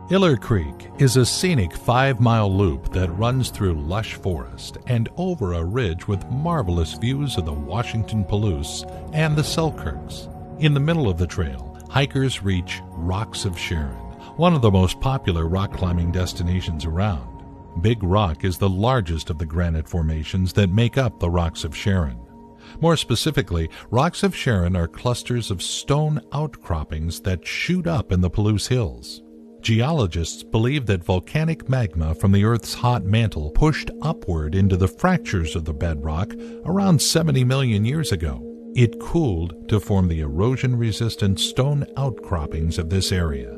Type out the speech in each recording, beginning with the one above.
Iller Creek is a scenic 5-mile loop that runs through lush forest and over a ridge with marvelous views of the Washington Palouse and the Selkirks. In the middle of the trail, hikers reach Rocks of Sharon, one of the most popular rock climbing destinations around. Big Rock is the largest of the granite formations that make up the Rocks of Sharon. More specifically, Rocks of Sharon are clusters of stone outcroppings that shoot up in the Palouse Hills. Geologists believe that volcanic magma from the Earth's hot mantle pushed upward into the fractures of the bedrock around 70 million years ago. It cooled to form the erosion-resistant stone outcroppings of this area.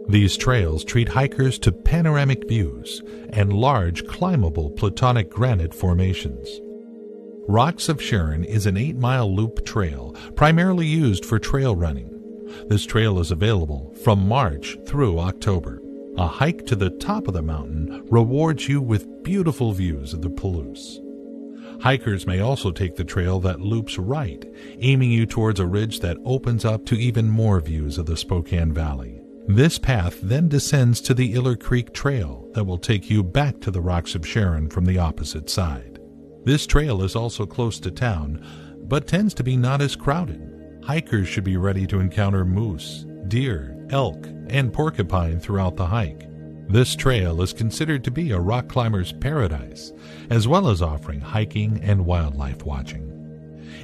These trails treat hikers to panoramic views and large climbable plutonic granite formations. Rocks of Sharon is an 8-mile loop trail primarily used for trail running. This trail is available from March through October. A hike to the top of the mountain rewards you with beautiful views of the Palouse. Hikers may also take the trail that loops right, aiming you towards a ridge that opens up to even more views of the Spokane Valley. This path then descends to the Iller Creek Trail that will take you back to the Rocks of Sharon from the opposite side. This trail is also close to town, but tends to be not as crowded. Hikers should be ready to encounter moose, deer, elk, and porcupine throughout the hike. This trail is considered to be a rock climber's paradise, as well as offering hiking and wildlife watching.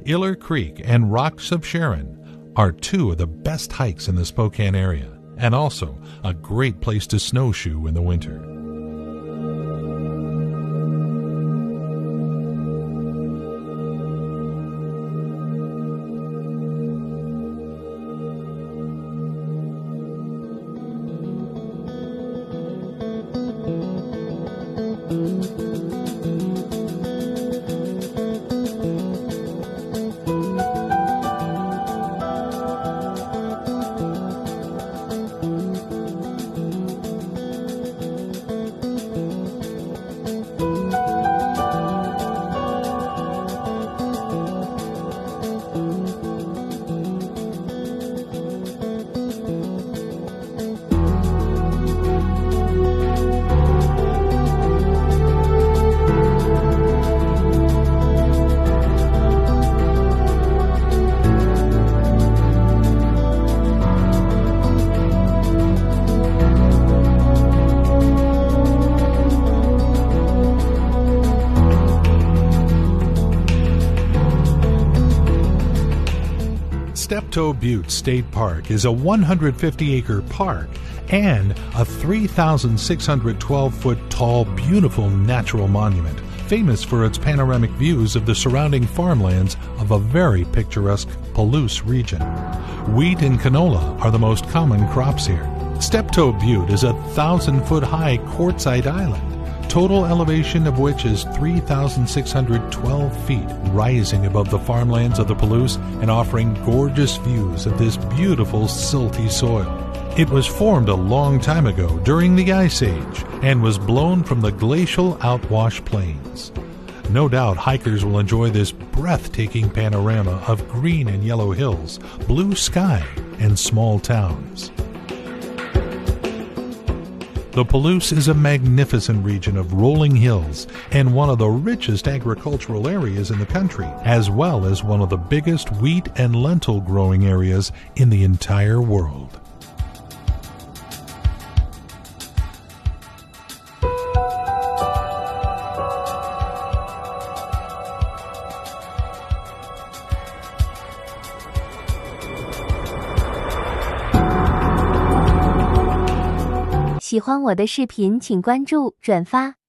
Iller Creek and Rocks of Sharon are two of the best hikes in the Spokane area, and also a great place to snowshoe in the winter. Steptoe Butte State Park is a 150-acre park and a 3,612-foot tall, beautiful natural monument, famous for its panoramic views of the surrounding farmlands of a very picturesque Palouse region. Wheat and canola are the most common crops here. Steptoe Butte is a 1,000-foot-high quartzite island, total elevation of which is 3,612 feet, rising above the farmlands of the Palouse and offering gorgeous views of this beautiful silty soil. It was formed a long time ago during the Ice Age and was blown from the glacial outwash plains. No doubt hikers will enjoy this breathtaking panorama of green and yellow hills, blue sky, and small towns. The Palouse is a magnificent region of rolling hills and one of the richest agricultural areas in the country, as well as one of the biggest wheat and lentil growing areas in the entire world.喜欢我的视频，请关注、转发。